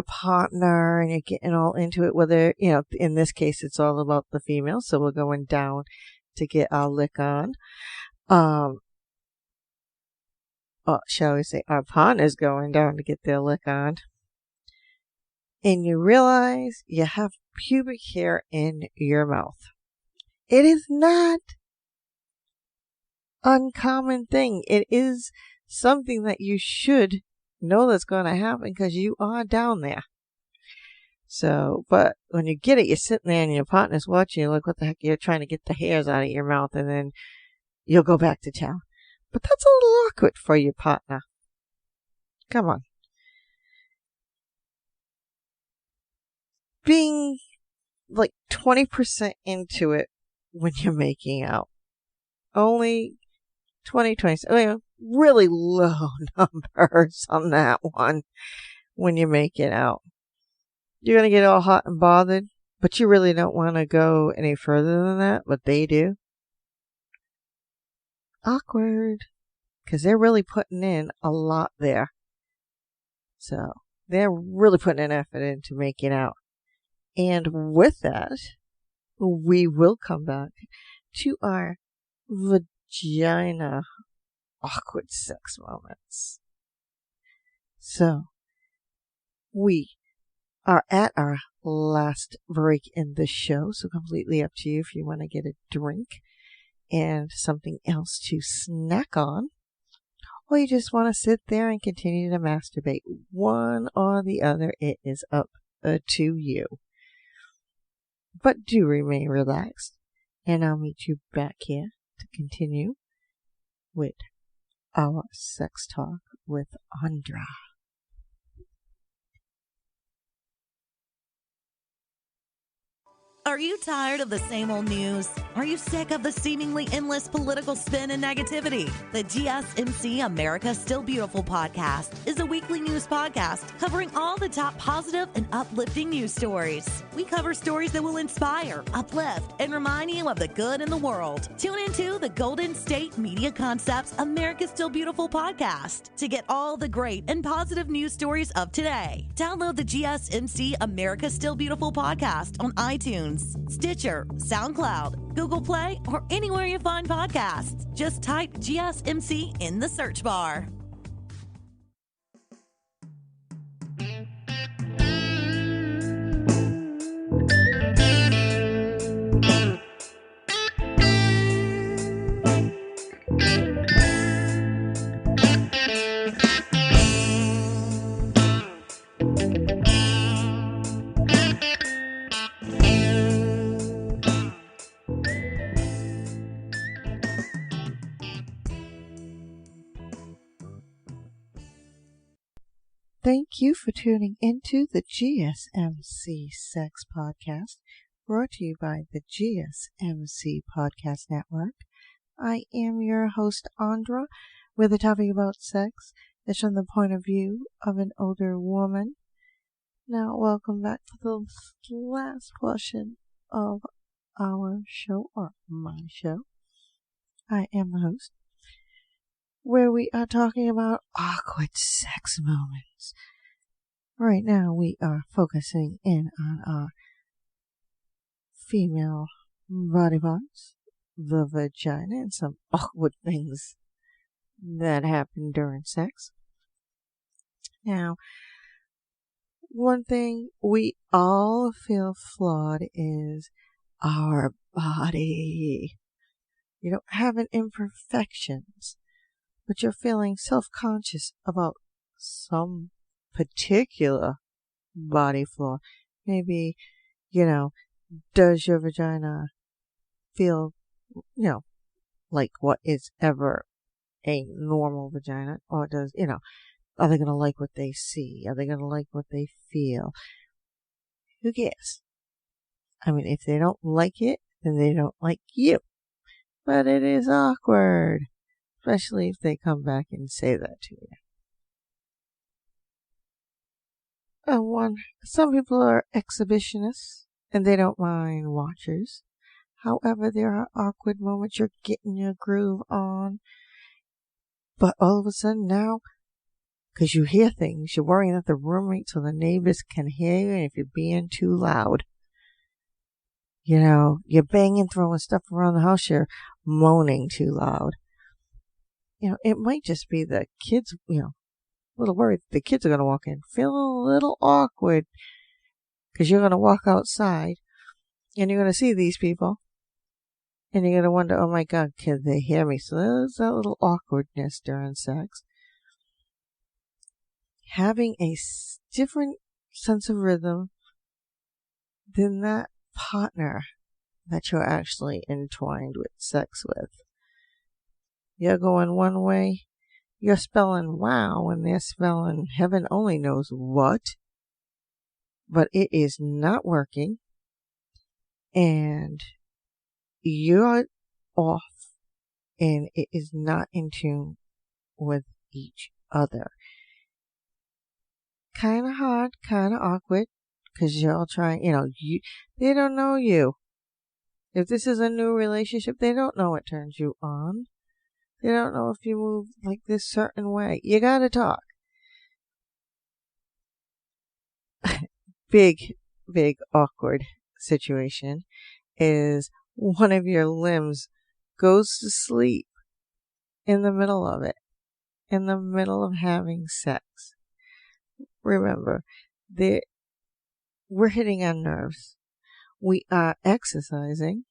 partner, and you're getting all into it, whether, in this case, it's all about the female. So we're going down to get our lick on. Shall we say our partner's going down to get their lick on. And you realize you have pubic hair in your mouth. It is not uncommon thing. It is something that you should know that's going to happen because you are down there. So, but when you get it, you're sitting there and your partner's watching you. Look, what the heck, you're trying to get the hairs out of your mouth, and then you'll go back to town. But that's a little awkward for your partner. Come on. Being like 20% into it when you're making out. Only 20, really low numbers on that one when you make it out. You're going to get all hot and bothered, but you really don't want to go any further than that, but they do. Awkward. Because they're really putting in a lot there. So, they're really putting an effort into making out. And with that, we will come back to our vagina awkward sex moments. So, we are at our last break in the show, so completely up to you if you want to get a drink and something else to snack on, or you just want to sit there and continue to masturbate. One or the other, it is up to you. But do remain relaxed, and I'll meet you back here to continue with our sex talk with Andra. Are you tired of the same old news? Are you sick of the seemingly endless political spin and negativity? The GSMC America Still Beautiful podcast is a weekly news podcast covering all the top positive and uplifting news stories. We cover stories that will inspire, uplift, and remind you of the good in the world. Tune into the Golden State Media Concepts America Still Beautiful podcast to get all the great and positive news stories of today. Download the GSMC America Still Beautiful podcast on iTunes, Stitcher, SoundCloud, Google Play, or anywhere you find podcasts. Just type GSMC in the search bar. Thank you for tuning into the GSMC Sex Podcast, brought to you by the GSMC Podcast Network. I am your host, Andra, with a topic about sex that's from the point of view of an older woman. Now, welcome back to the last portion of our show, or my show. I am the host, where we are talking about awkward sex moments. Right now, we are focusing in on our female body parts, the vagina, and some awkward things that happen during sex. Now, one thing we all feel flawed is our body. You don't have an imperfections, but you're feeling self-conscious about some particular body flaw. Maybe, does your vagina feel, like what is ever a normal vagina? Or does, are they going to like what they see? Are they going to like what they feel? Who cares? I mean, if they don't like it, then they don't like you. But it is awkward, especially if they come back and say that to you. Some people are exhibitionists, and they don't mind watchers. However, there are awkward moments you're getting your groove on, but all of a sudden now, because you hear things, you're worrying that the roommates or the neighbors can hear you, and if you're being too loud, you're banging, throwing stuff around the house, you're moaning too loud. It might just be the kids, a little worried the kids are going to walk in, feeling a little awkward, because you're going to walk outside, and you're going to see these people, and you're going to wonder, oh my God, can they hear me? So there's that little awkwardness during sex. Having a different sense of rhythm than that partner that you're actually entwined with sex with. You're going one way, you're spelling wow, and they're spelling heaven only knows what, but it is not working, and you're off, and it is not in tune with each other. Kind of hard, kind of awkward, because you're all trying, they don't know you. If this is a new relationship, they don't know what turns you on. They don't know if you move like this certain way. You gotta talk. Big awkward situation is one of your limbs goes to sleep in the middle of it, in the middle of having sex. Remember, we're hitting on nerves. We are exercising,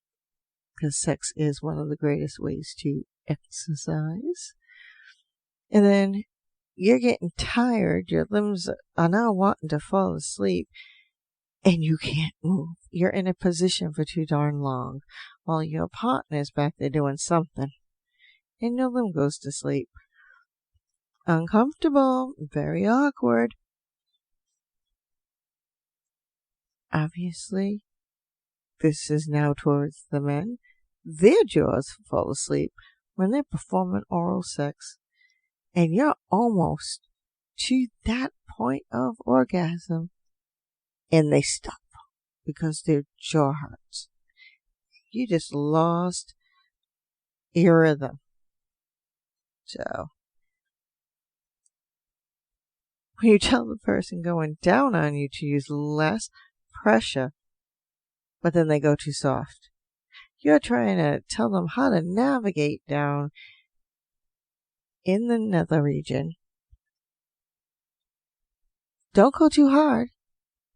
because sex is one of the greatest ways to exercise. And then you're getting tired. Your limbs are now wanting to fall asleep, and you can't move. You're in a position for too darn long while your partner's back there doing something, and your limb goes to sleep. Uncomfortable, very awkward. Obviously, this is now towards the men. Their jaws fall asleep when they're performing oral sex, and you're almost to that point of orgasm, and they stop because their jaw hurts. You just lost your rhythm. So, when you tell the person going down on you to use less pressure, but then they go too soft, you're trying to tell them how to navigate down in the nether region. Don't go too hard,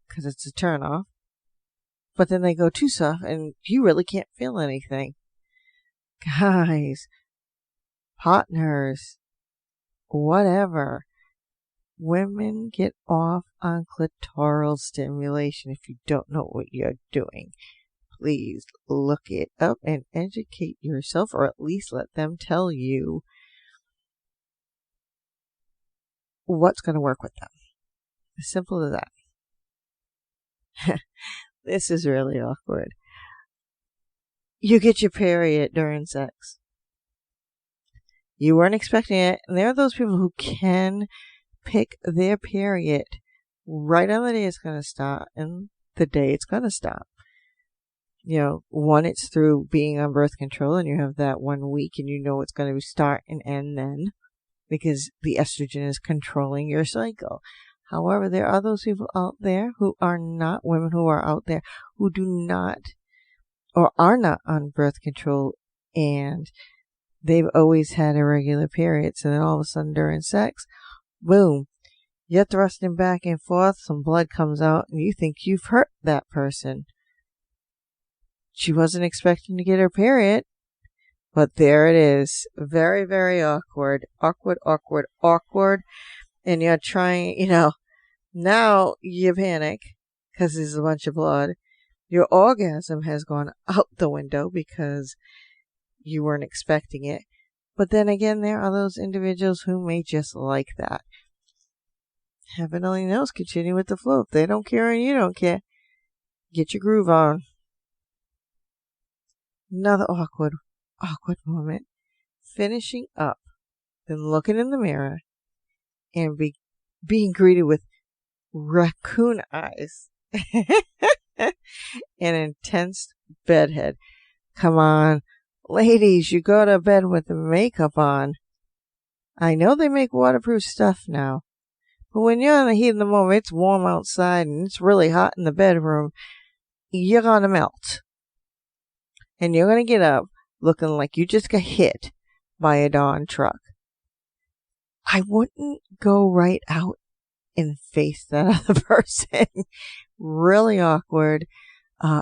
because it's a turnoff, but then they go too soft and you really can't feel anything. Guys, partners, whatever, women get off on clitoral stimulation. If you don't know what you're doing, please look it up and educate yourself, or at least let them tell you what's going to work with them. As simple as that. This is really awkward. You get your period during sex. You weren't expecting it. And there are those people who can pick their period right on the day it's going to start and the day it's going to stop. One, it's through being on birth control, and you have that 1 week, and you know it's going to start and end then, because the estrogen is controlling your cycle. However, there are those people out there who are not women who are out there who do not or are not on birth control, and they've always had irregular periods, and then all of a sudden during sex, boom, you're thrusting back and forth, some blood comes out, and you think you've hurt that person. She wasn't expecting to get her period, but there it is. Very, very awkward. Awkward. And you're trying, now you panic because there's a bunch of blood. Your orgasm has gone out the window because you weren't expecting it. But then again, there are those individuals who may just like that. Heaven only knows, continue with the flow. If they don't care and you don't care, get your groove on. Another awkward moment. Finishing up, then looking in the mirror and being greeted with raccoon eyes and intense bedhead. Come on, ladies, you go to bed with the makeup on. I know they make waterproof stuff now, but when you're in the heat of the moment, it's warm outside and it's really hot in the bedroom, you're gonna melt. And you're going to get up looking like you just got hit by a Dawn truck. I wouldn't go right out and face that other person. Really awkward.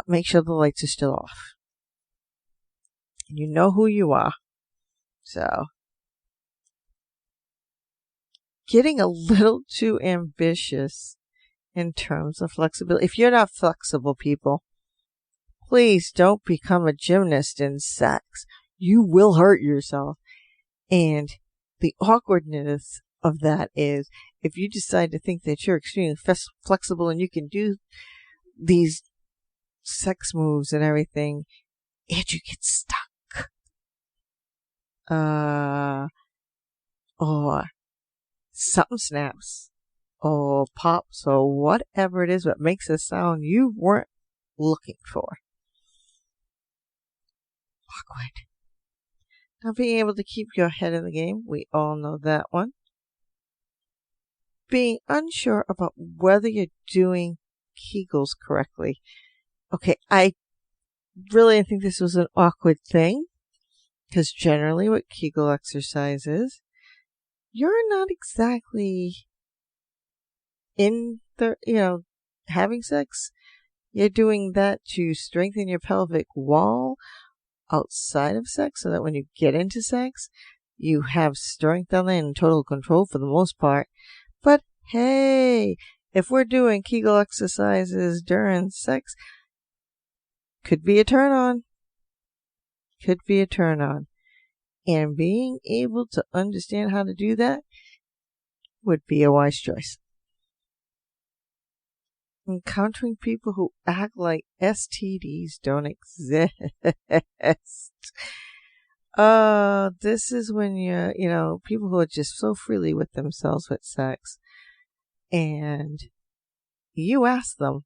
Make sure the lights are still off. You know who you are. So, getting a little too ambitious in terms of flexibility. If you're not flexible, people, please don't become a gymnast in sex. You will hurt yourself. And the awkwardness of that is if you decide to think that you're extremely flexible and you can do these sex moves and everything, and you get stuck. Or something snaps. Or pops. Or whatever it is that makes a sound you weren't looking for. Awkward. Not being able to keep your head in the game. We all know that one. Being unsure about whether you're doing Kegels correctly. Okay, I really think this was an awkward thing. Because generally what Kegel exercise is, you're not exactly in the, having sex. You're doing that to strengthen your pelvic wall outside of sex, so that when you get into sex, you have strength on it and total control for the most part. But hey, if we're doing Kegel exercises during sex, could be a turn on. And being able to understand how to do that would be a wise choice. Encountering people who act like STDs don't exist. This is when you're, people who are just so freely with themselves with sex. And you ask them,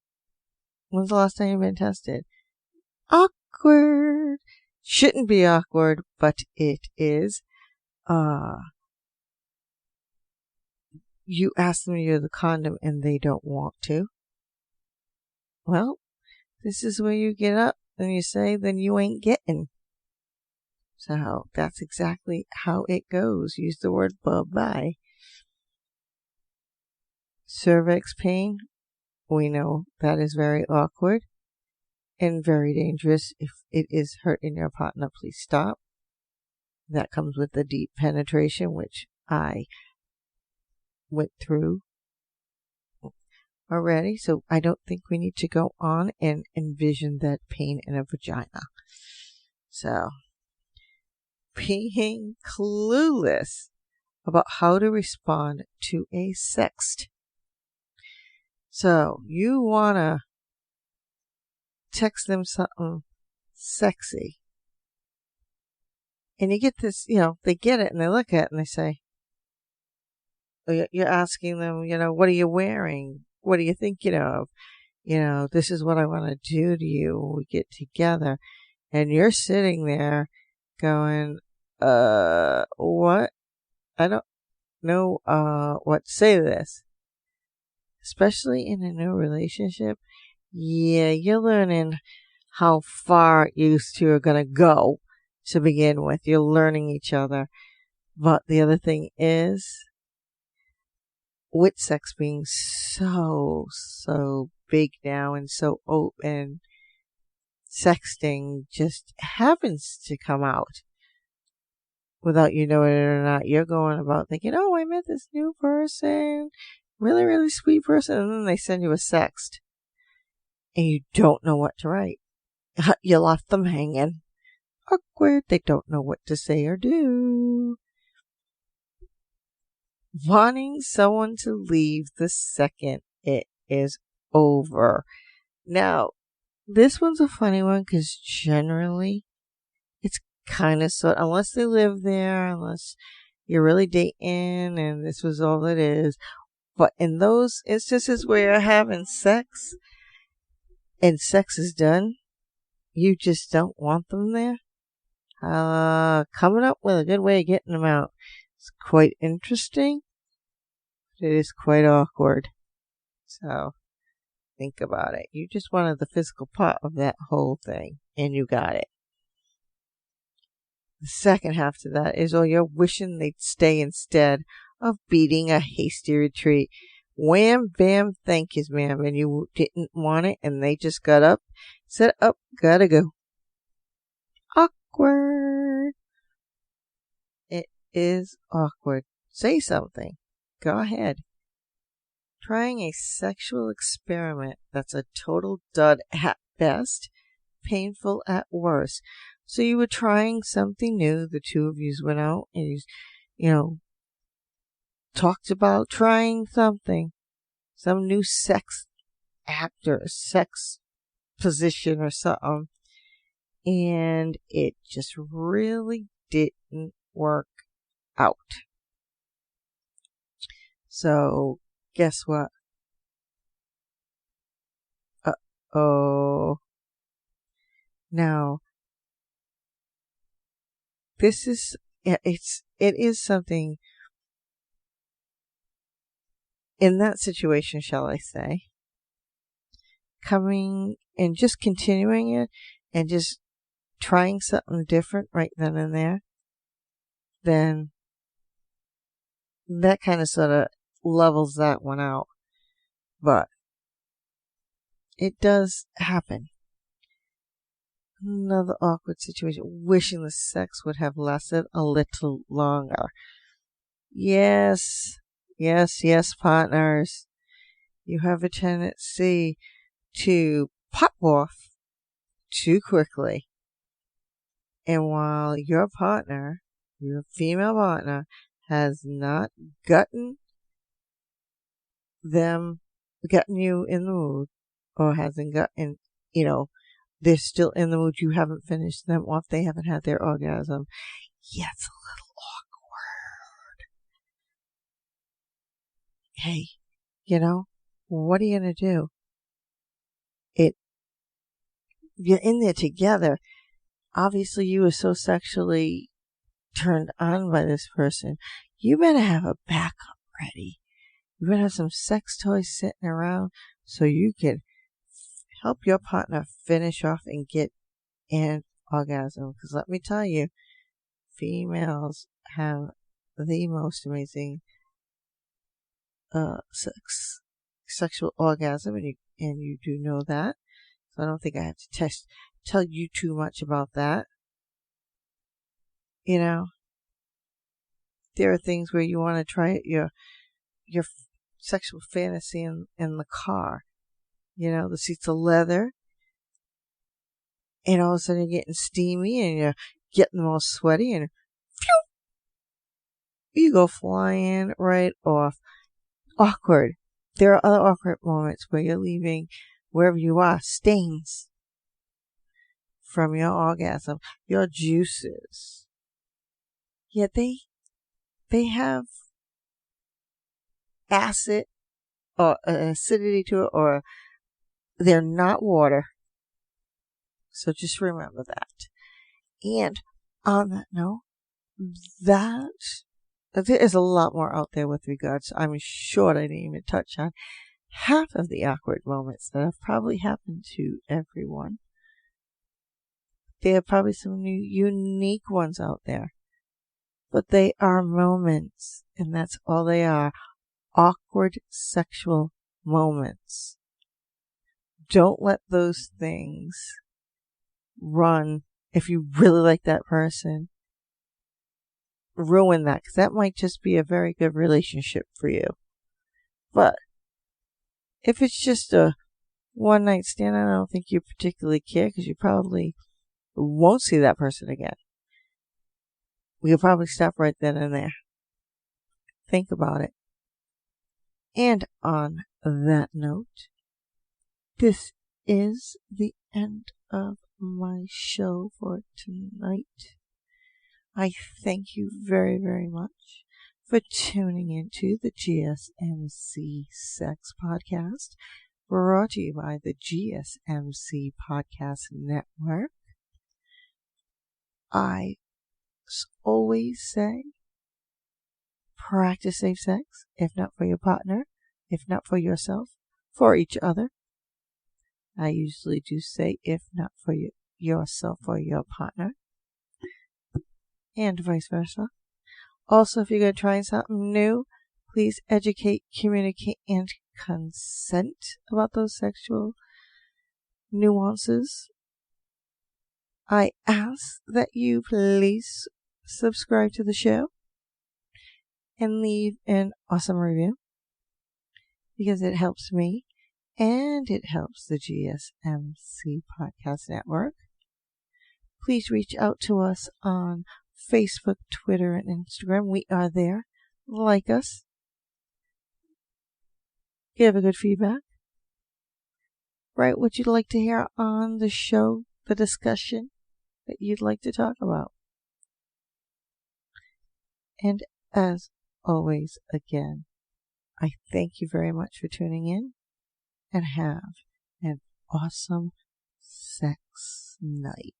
when's the last time you've been tested? Awkward. Shouldn't be awkward, but it is. You ask them to use the condom and they don't want to. Well, this is where you get up and you say, then you ain't getting. So that's exactly how it goes. Use the word bye-bye. Cervix pain, we know that is very awkward and very dangerous. If it is hurting your partner, please stop. That comes with the deep penetration, which I went through already, so I don't think we need to go on and envision that pain in a vagina. So, being clueless about how to respond to a sext. So, you want to text them something sexy. And you get this, they get it and they look at it and they say, you're asking them, what are you wearing? What are you thinking of? this is what I want to do to you when we get together. And you're sitting there going, what? I don't know, what to say to this. Especially in a new relationship. Yeah, you're learning how far you two are going to go to begin with. You're learning each other. But the other thing is, with sex being so big now and so open, sexting just happens to come out without you knowing it or not. You're going about thinking, oh, I met this new person, really, really sweet person, and then they send you a sext, and you don't know what to write. You left them hanging. Awkward. They don't know what to say or do. Wanting someone to leave the second it is over. Now, this one's a funny one because generally it's kind of unless they live there, unless you're really dating and this was all it is. But in those instances where you're having sex and sex is done, you just don't want them there. Coming up with a good way of getting them out is quite interesting. It is quite awkward. So think about it. You just wanted the physical part of that whole thing, and you got it. The second half to that is, you're wishing they'd stay instead of beating a hasty retreat. Wham, bam, thank yous, ma'am. And you didn't want it, and they just got up, said, up, gotta go. Awkward. It is awkward. Say something. Go ahead. Trying a sexual experiment that's a total dud at best, painful at worst. So you were trying something new. The two of you went out and you talked about trying something, some new sex act or sex position or something, and it just really didn't work out. So guess what? Uh-oh. Now, this is, it is something in that situation, shall I say, coming and just continuing it and just trying something different right then and there, then that kind of sort of levels that one out. But it does happen. Another awkward situation. Wishing the sex would have lasted a little longer. Yes, partners. You have a tendency to pop off too quickly. And while your partner, your female partner, has not gotten you in the mood, or hasn't gotten, they're still in the mood, you haven't finished them off, they haven't had their orgasm. Yeah, it's a little awkward. Hey, what are you going to do? You're in there together. Obviously, you were so sexually turned on by this person. You better have a backup ready. You better have some sex toys sitting around so you can help your partner finish off and get an orgasm. Because let me tell you, females have the most amazing sexual orgasm, and you do know that. So I don't think I have to tell you too much about that. There are things where you want to try your sexual fantasy in the car. The seats are leather, and all of a sudden you're getting steamy and you're getting them all sweaty, and phew, you go flying right off. Awkward. There are other awkward moments where you're leaving wherever you are stains from your orgasm, your juices. Yet they have acid or acidity to it, or They're not water. So just remember that. And on that note, there is a lot more out there with regards. I'm sure I didn't even touch on half of the awkward moments that have probably happened to everyone. There are probably some new unique ones out there. But they are moments, and that's all they are. Awkward sexual moments. Don't let those things run. If you really like that person, ruin that, because that might just be a very good relationship for you. But if it's just a one night stand, I don't think you particularly care, because you probably won't see that person again. We could probably stop right then and there. Think about it. And on that note, this is the end of my show for tonight. I thank you very, very much for tuning into the GSMC Sex Podcast, brought to you by the GSMC Podcast Network. I always say, practice safe sex, if not for your partner, if not for yourself, for each other. I usually do say, if not for yourself or your partner, and vice versa. Also, if you're going to try something new, please educate, communicate, and consent about those sexual nuances. I ask that you please subscribe to the show and leave an awesome review, because it helps me and it helps the GSMC Podcast Network. Please reach out to us on Facebook, Twitter, and Instagram. We are there. Like us. Give a good feedback. Write what you'd like to hear on the show, the discussion that you'd like to talk about. And as always, again, I thank you very much for tuning in, and have an awesome sex night.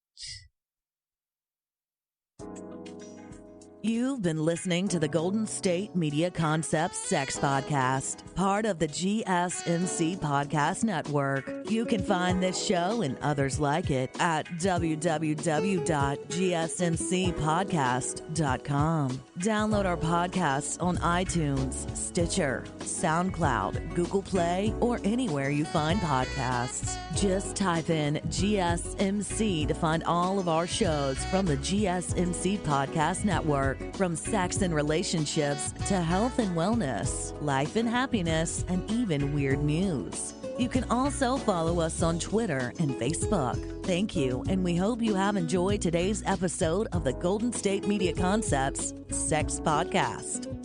You've been listening to the Golden State Media Concepts Sex Podcast, part of the GSMC Podcast Network. You can find this show and others like it at www.gsmcpodcast.com. Download our podcasts on iTunes, Stitcher, SoundCloud, Google Play, or anywhere you find podcasts. Just type in GSMC to find all of our shows from the GSMC Podcast Network. From sex and relationships to health and wellness, life and happiness, and even weird news. You can also follow us on Twitter and Facebook. Thank you, and we hope you have enjoyed today's episode of the Golden State Media Concepts Sex Podcast.